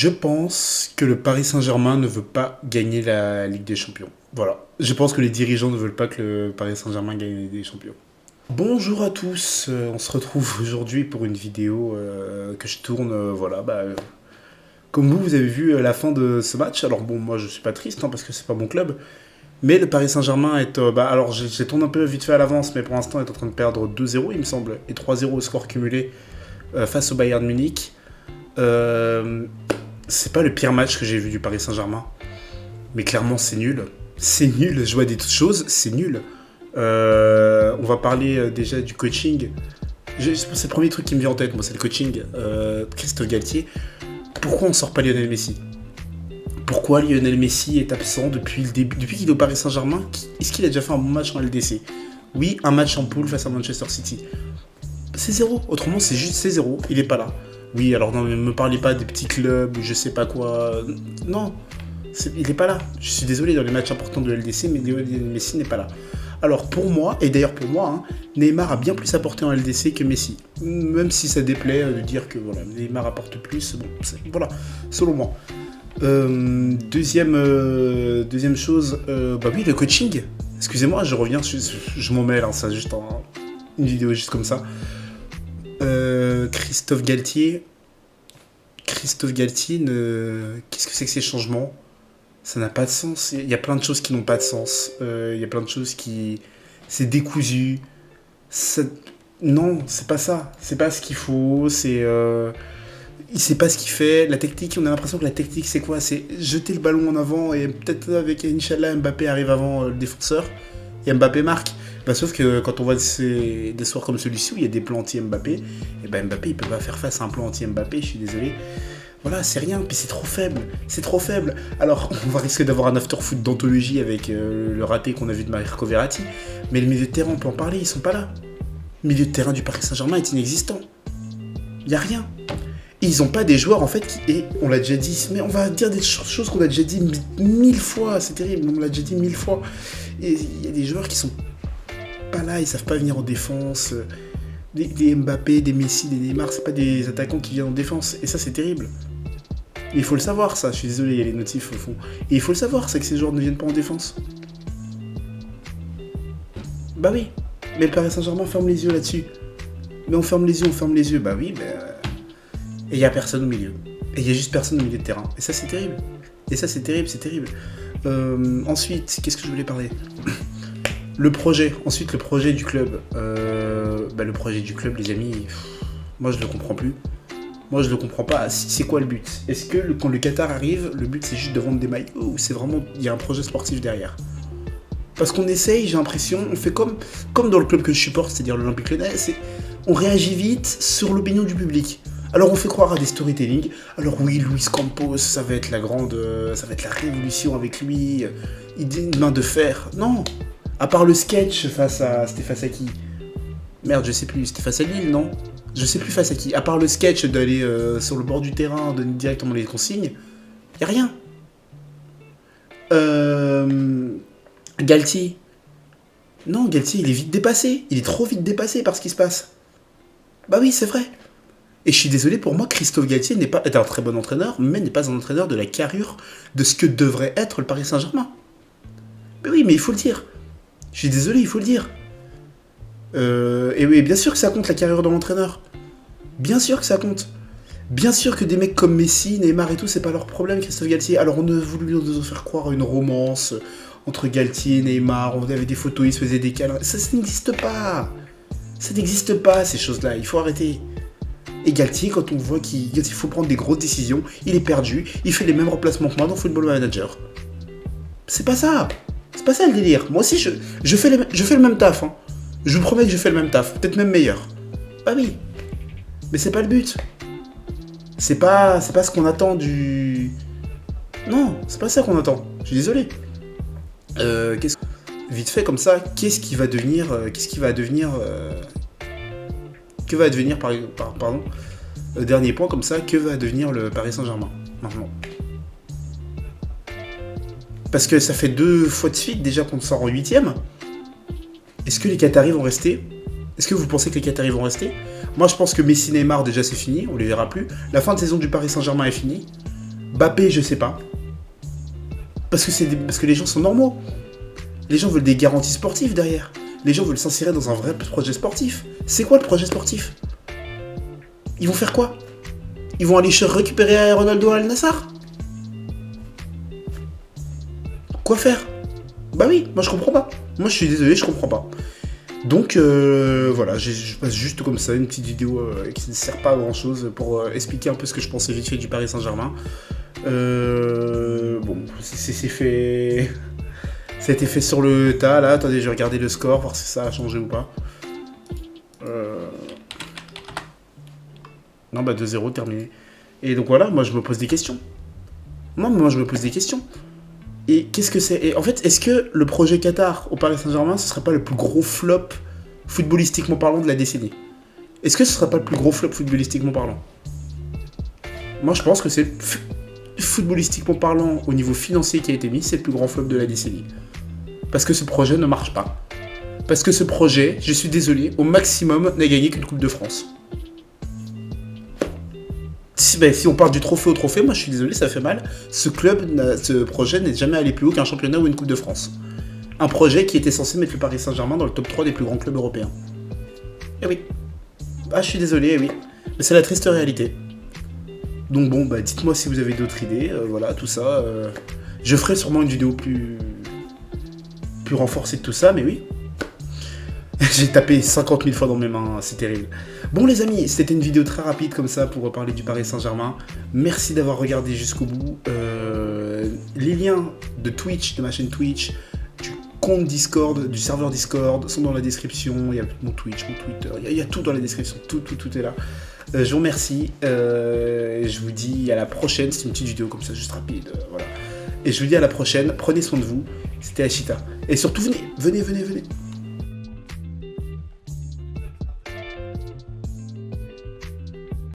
Je pense que le Paris Saint-Germain ne veut pas gagner la Ligue des Champions. Voilà. Je pense que les dirigeants ne veulent pas que le Paris Saint-Germain gagne la Ligue des Champions. Bonjour à tous, on se retrouve aujourd'hui pour une vidéo que je tourne, comme vous avez vu la fin de ce match. Alors bon, moi je suis pas triste parce que c'est pas mon club, mais le Paris Saint-Germain est, alors j'ai tourné un peu vite fait à l'avance, mais pour l'instant est en train de perdre 2-0 il me semble, et 3-0 au score cumulé face au Bayern Munich. C'est pas le pire match que j'ai vu du Paris Saint-Germain, mais clairement c'est nul. C'est nul, je vois des toutes choses, c'est nul. On va parler déjà du coaching. C'est le premier truc qui me vient en tête, moi, c'est le coaching. Christophe Galtier. Pourquoi on sort pas Lionel Messi? Pourquoi Lionel Messi est absent depuis le début, depuis qu'il est au Paris Saint-Germain? Est-ce qu'il a déjà fait un bon match en LDC? Oui, un match en poule face à Manchester City. C'est zéro. Autrement, c'est juste c'est zéro. Il est pas là. Oui, alors non, ne me parlez pas des petits clubs ou je sais pas quoi. Non, il est pas là. Je suis désolé, dans les matchs importants de LDC, mais Lionel Messi n'est pas là. Alors pour moi, et d'ailleurs pour moi, Neymar a bien plus apporté en LDC que Messi. Même si ça déplaît de dire que voilà, Neymar apporte plus, bon, voilà, selon moi. Deuxième chose, bah oui, le coaching. Excusez-moi, je reviens, je m'en mêle, ça juste une vidéo juste comme ça. Christophe Galtier, qu'est-ce que c'est que ces changements? Ça n'a pas de sens. Il y a plein de choses qui n'ont pas de sens. Il y a plein de choses qui... C'est décousu. Non, c'est pas ça. C'est pas ce qu'il faut. Il sait pas ce qu'il fait. La technique, on a l'impression que la technique, c'est quoi? C'est jeter le ballon en avant et peut-être avec Inch'Allah, Mbappé arrive avant le défenseur et Mbappé marque. Sauf que quand on voit des soirs comme celui-ci où il y a des plans anti-Mbappé, et Mbappé, il peut pas faire face à un plan anti-Mbappé, je suis désolé. Voilà, c'est rien, puis c'est trop faible. Alors, on va risquer d'avoir un after-foot d'anthologie avec le raté qu'on a vu de Marco Verratti, mais le milieu de terrain, on peut en parler, ils sont pas là. Le milieu de terrain du Paris Saint-Germain est inexistant. Il y a rien. Et ils ont pas des joueurs, en fait, et on l'a déjà dit, mais on va dire des choses qu'on a déjà dit 1000 fois, c'est terrible, on l'a déjà dit 1000 fois. Et il y a des joueurs qui sont pas là, ils savent pas venir en défense. Des Mbappé, des Messi, des Neymar, c'est pas des attaquants qui viennent en défense, et ça c'est terrible. Et il faut le savoir, ça, je suis désolé, il y a les notifs au fond. Et il faut le savoir, c'est que ces joueurs ne viennent pas en défense. Bah oui, mais le Paris Saint-Germain ferme les yeux là-dessus. Mais on ferme les yeux, bah oui, et il y a personne au milieu. Et il y a juste personne au milieu de terrain. Et ça c'est terrible. C'est terrible. Ensuite, qu'est-ce que je voulais parler? Le projet du club. Le projet du club, les amis, moi je le comprends plus. Moi je le comprends pas. C'est quoi le but? Est-ce que quand le Qatar arrive, le but c'est juste de vendre des maillots ou c'est vraiment, il y a un projet sportif derrière? Parce qu'on essaye, j'ai l'impression, on fait comme dans le club que je supporte, c'est-à-dire l'Olympique Lyonnais, on réagit vite sur l'opinion du public. Alors on fait croire à des storytelling. Alors oui, Luis Campos, ça va être la révolution avec lui. Il dit une main de fer. Non. À part le sketch c'était face à qui? Merde, je sais plus, c'était face à Lille, non? Je sais plus face à qui. À part le sketch d'aller sur le bord du terrain, donner directement les consignes, y a rien. Galtier. Non, Galtier, il est vite dépassé. Il est trop vite dépassé par ce qui se passe. Bah oui, c'est vrai. Et je suis désolé, pour moi, Christophe Galtier est un très bon entraîneur, mais n'est pas un entraîneur de la carrure de ce que devrait être le Paris Saint-Germain. Mais oui, mais il faut le dire. Je suis désolé, il faut le dire. Et oui, bien sûr que ça compte la carrière de l'entraîneur. Bien sûr que ça compte. Bien sûr que des mecs comme Messi, Neymar et tout, c'est pas leur problème, Christophe Galtier. Alors on a voulu nous faire croire à une romance entre Galtier et Neymar, on avait des photos, ils se faisaient des câlins. Ça n'existe pas. Ça n'existe pas, ces choses-là. Il faut arrêter. Et Galtier, quand on voit qu'il faut prendre des grosses décisions, il est perdu, il fait les mêmes remplacements que moi dans Football Manager. C'est pas ça. C'est pas ça le délire. Moi aussi, je fais le même taf. Je vous promets que je fais le même taf. Peut-être même meilleur. Ah oui. Mais c'est pas le but. C'est pas ce qu'on attend du... Non, c'est pas ça qu'on attend. Je suis désolé. Vite fait comme ça, qu'est-ce qui va devenir... Pardon. Dernier point comme ça, que va devenir le Paris Saint-Germain maintenant? Parce que ça fait 2 fois de suite déjà qu'on sort en 8ème. Est-ce que les Qataris vont rester? Est-ce que vous pensez que les Qataris vont rester? Moi je pense que Messi, Neymar déjà c'est fini, on les verra plus. La fin de saison du Paris Saint-Germain est finie. Mbappé, je sais pas. Parce que les gens sont normaux. Les gens veulent des garanties sportives derrière. Les gens veulent s'insérer dans un vrai projet sportif. C'est quoi le projet sportif? Ils vont faire quoi? Ils vont aller récupérer Ronaldo à Al Nassr? Quoi faire? Bah oui, moi je comprends pas. Moi je suis désolé, je comprends pas. Donc voilà, je passe juste comme ça une petite vidéo qui ne sert pas à grand chose pour expliquer un peu ce que je pensais vite fait du Paris Saint-Germain. Bon, c'est fait. Ça a été fait sur le tas là. Attendez, je vais regarder le score, voir si ça a changé ou pas. Non, bah 2-0, terminé. Et donc voilà, moi je me pose des questions. Moi je me pose des questions. Et qu'est-ce que c'est? Et en fait, est-ce que le projet Qatar au Paris Saint-Germain, ce serait pas le plus gros flop footballistiquement parlant de la décennie? Est-ce que ce serait pas le plus gros flop footballistiquement parlant? Moi, je pense que c'est footballistiquement parlant au niveau financier qui a été mis, c'est le plus grand flop de la décennie. Parce que ce projet ne marche pas. Parce que ce projet, je suis désolé, au maximum n'a gagné qu'une Coupe de France. Si on part du trophée au trophée, moi je suis désolé, ça fait mal. Ce projet n'est jamais allé plus haut qu'un championnat ou une Coupe de France. Un projet qui était censé mettre le Paris Saint-Germain dans le top 3 des plus grands clubs européens. Eh oui. Ah, je suis désolé, eh oui. Mais c'est la triste réalité. Donc bon, bah dites-moi si vous avez d'autres idées, voilà, tout ça. Je ferai sûrement une vidéo plus renforcée de tout ça, mais oui. J'ai tapé 50 000 fois dans mes mains, c'est terrible. Bon les amis, c'était une vidéo très rapide comme ça pour parler du Paris Saint-Germain. Merci d'avoir regardé jusqu'au bout. Les liens de Twitch, de ma chaîne Twitch, du compte Discord, du serveur Discord sont dans la description. Il y a mon Twitch, mon Twitter, il y a tout dans la description, tout est là. Je vous remercie, je vous dis à la prochaine, c'est une petite vidéo comme ça, juste rapide, voilà. Et je vous dis à la prochaine, prenez soin de vous, c'était Ashita. Et surtout venez.